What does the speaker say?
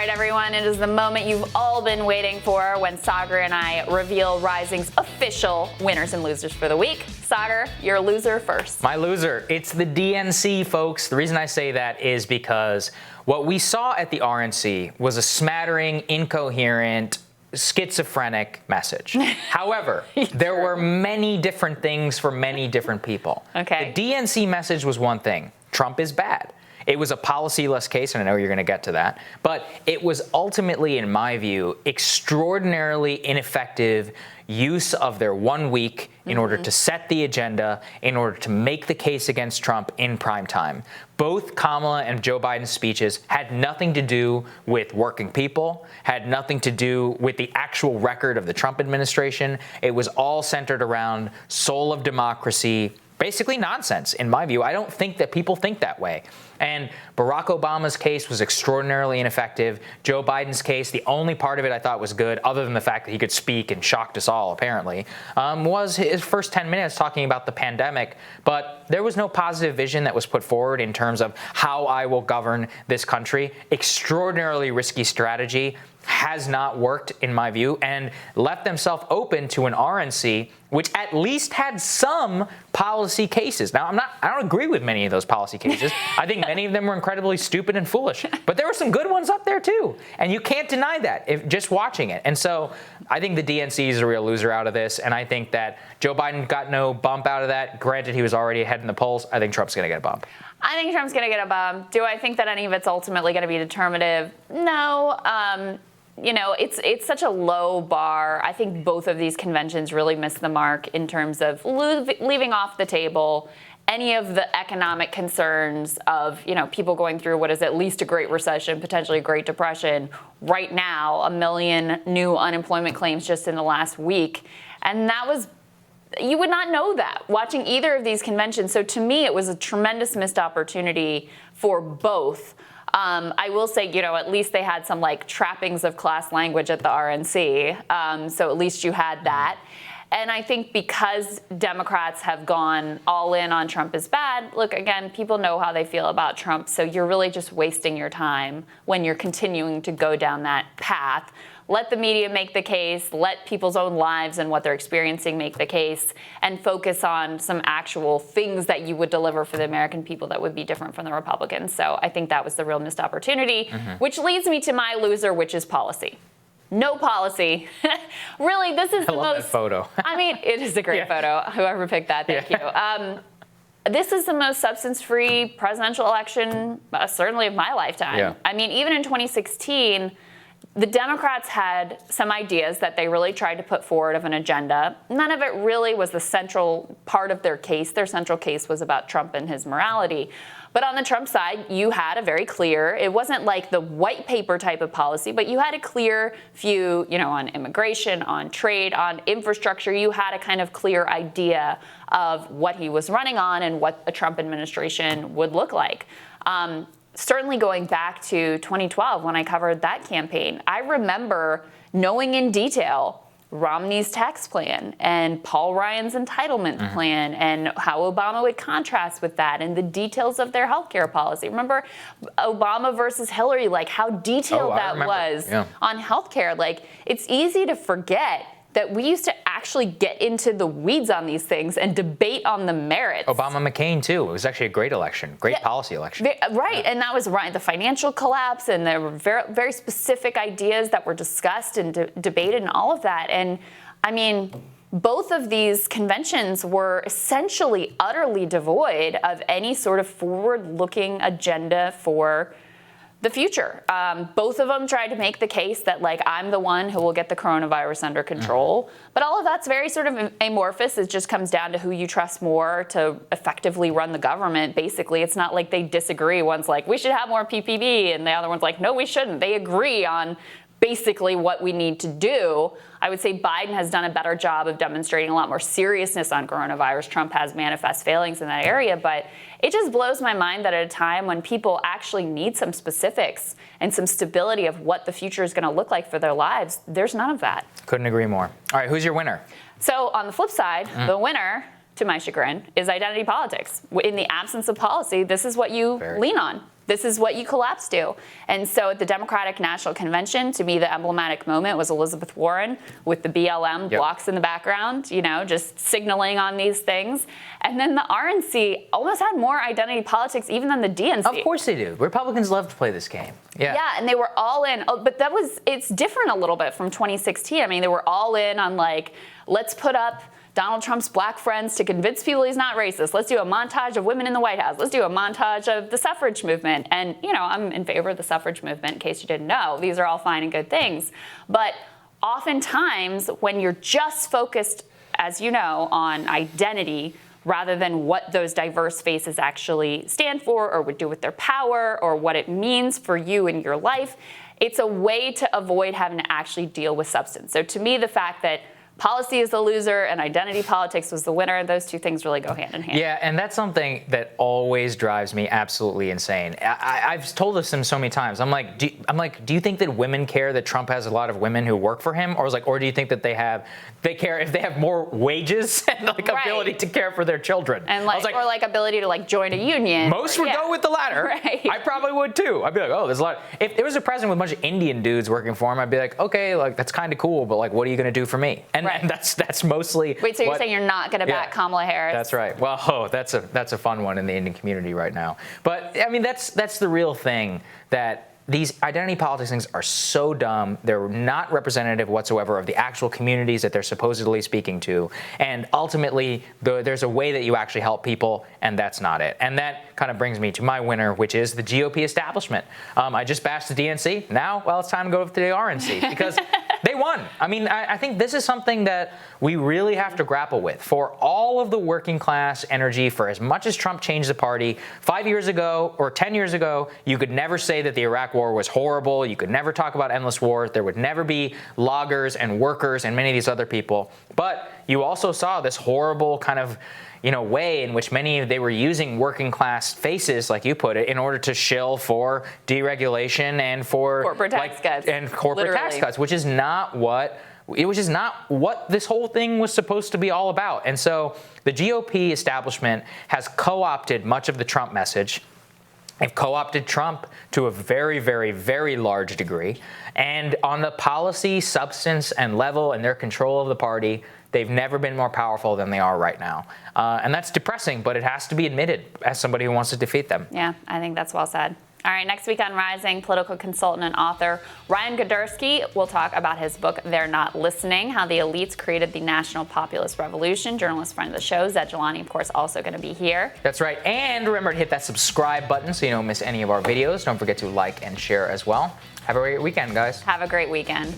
right, everyone, it is the moment you've all been waiting for when Saagar and I reveal Rising's official winners and losers for the week. Saagar, your loser first. My loser, it's the DNC, folks. The reason I say that is because what we saw at the RNC was a smattering, incoherent, schizophrenic message. However, there were many different things for many different people. Okay. The DNC message was one thing. Trump is bad. It was a policy-less case, and I know you're going to get to that. But it was ultimately, in my view, extraordinarily ineffective use of their 1 week in order to set the agenda, in order to make the case against Trump in prime time. Both Kamala and Joe Biden's speeches had nothing to do with working people, had nothing to do with the actual record of the Trump administration. It was all centered around soul of democracy, basically nonsense, in my view. I don't think that people think that way. And Barack Obama's case was extraordinarily ineffective. Joe Biden's case, the only part of it I thought was good, other than the fact that he could speak and shocked us all, apparently, was his first 10 minutes talking about the pandemic. But there was no positive vision that was put forward in terms of how I will govern this country. Extraordinarily risky strategy. Has not worked, in my view, and left themselves open to an RNC which at least had some policy cases. Now, I don't agree with many of those policy cases. I think many of them were incredibly stupid and foolish, but there were some good ones up there too, and you can't deny that if just watching it. And so I think the DNC is a real loser out of this, and I think that Joe Biden got no bump out of that. Granted, he was already ahead in the polls. I think Trump's going to get a bump. I think Trump's going to get a bump. Do I think that any of it's ultimately going to be determinative? No. You know, it's such a low bar. I think both of these conventions really missed the mark in terms of leaving off the table any of the economic concerns of, you know, people going through what is at least a Great Recession, potentially a Great Depression. Right now, 1 million new unemployment claims just in the last week. And that was, you would not know that watching either of these conventions. So to me, it was a tremendous missed opportunity for both. I will say, you know, at least they had some like trappings of class language at the RNC. So at least you had that. And I think because Democrats have gone all in on Trump is bad, look, again, people know how they feel about Trump. So you're really just wasting your time when you're continuing to go down that path. Let the media make the case, let people's own lives and what they're experiencing make the case, and focus on some actual things that you would deliver for the American people that would be different from the Republicans. So I think that was the real missed opportunity, which leads me to my loser, which is policy. No policy. Really, this is the most... I love that photo. I mean, it is a great photo. Whoever picked that, thank you. This is the most substance-free presidential election, certainly of my lifetime. Yeah. I mean, even in 2016... the Democrats had some ideas that they really tried to put forward of an agenda. None of it really was the central part of their case. Their central case was about Trump and his morality. But on the Trump side, you had a very clear, it wasn't like the white paper type of policy, but you had a clear view, you know, on immigration, on trade, on infrastructure. You had a kind of clear idea of what he was running on and what a Trump administration would look like. Certainly going back to 2012 when I covered that campaign, I remember knowing in detail Romney's tax plan and Paul Ryan's entitlement plan and how Obama would contrast with that and the details of their healthcare policy. Remember Obama versus Hillary, like how detailed that was on healthcare. Like, it's easy to forget that we used to actually get into the weeds on these things and debate on the merits. Obama-McCain, too. It was actually a great election, great policy election. Right, and that was right. The financial collapse, and there were very, very specific ideas that were discussed and debated and all of that. And, I mean, both of these conventions were essentially utterly devoid of any sort of forward-looking agenda for the future. Both of them tried to make the case that, like, I'm the one who will get the coronavirus under control. But all of that's very sort of amorphous. It just comes down to who you trust more to effectively run the government. Basically, it's not like they disagree. One's like, we should have more PPP, and the other one's like, no, we shouldn't. They agree on basically what we need to do. I would say Biden has done a better job of demonstrating a lot more seriousness on coronavirus. Trump has manifest failings in that area, but it just blows my mind that at a time when people actually need some specifics and some stability of what the future is going to look like for their lives, there's none of that. Couldn't agree more. All right, who's your winner? So on the flip side, the winner, to my chagrin, is identity politics. In the absence of policy, this is what you lean on. this is what you collapse to. And so at the Democratic National Convention, to me, the emblematic moment was Elizabeth Warren with the BLM blocks in the background, just signaling on these things. And then the RNC almost had more identity politics even than the DNC. Of course they do. Republicans love to play this game. Yeah, and they were all in. Oh, but it's different a little bit from 2016. I mean, they were all in on let's put up Donald Trump's black friends to convince people he's not racist. Let's do a montage of women in the White House. Let's do a montage of the suffrage movement. And, I'm in favor of the suffrage movement, in case you didn't know. These are all fine and good things. But oftentimes, when you're just focused, as you know, on identity, rather than what those diverse faces actually stand for or would do with their power or what it means for you in your life, it's a way to avoid having to actually deal with substance. So to me, the fact that policy is the loser and identity politics was the winner, those two things really go hand in hand. Yeah, and that's something that always drives me absolutely insane. I've told this to him so many times. I'm like, do you think that women care that Trump has a lot of women who work for him? Or do you think that they care if they have more wages and ability to care for their children? And or ability to join a union. Most would go with the latter. Right. I probably would too. I'd be like, oh, there's a lot. If there was a president with a bunch of Indian dudes working for him, I'd be like, okay, that's kind of cool, but what are you going to do for me? And that's mostly. Wait, so you're saying you're not going to back Kamala Harris? That's right. Well, that's a fun one in the Indian community right now. But I mean, that's the real thing, that these identity politics things are so dumb. They're not representative whatsoever of the actual communities that they're supposedly speaking to. And ultimately, there's a way that you actually help people, and that's not it. And that kind of brings me to my winner, which is the GOP establishment. I just bashed the DNC. Now, it's time to go to the RNC because they won. I mean, I think this is something that we really have to grapple with. For all of the working class energy, for as much as Trump changed the party, 5 years ago or 10 years ago, you could never say that the Iraq War was horrible. You could never talk about endless wars. There would never be loggers and workers and many of these other people. But you also saw this horrible kind of way in which they were using working class faces, like you put it, in order to shill for deregulation and for corporate tax cuts. And corporate tax cuts, which is not what this whole thing was supposed to be all about. And so the GOP establishment has co-opted much of the Trump message. They've co-opted Trump to a very, very, very large degree. And on the policy, substance, and level and their control of the party, they've never been more powerful than they are right now. And that's depressing, but it has to be admitted as somebody who wants to defeat them. Yeah, I think that's well said. All right, next week on Rising, political consultant and author Ryan Godersky will talk about his book, They're Not Listening, How the Elites Created the National Populist Revolution. Journalist friend of the show, Zed Jelani, of course, also going to be here. That's right. And remember to hit that subscribe button so you don't miss any of our videos. Don't forget to like and share as well. Have a great weekend, guys. Have a great weekend.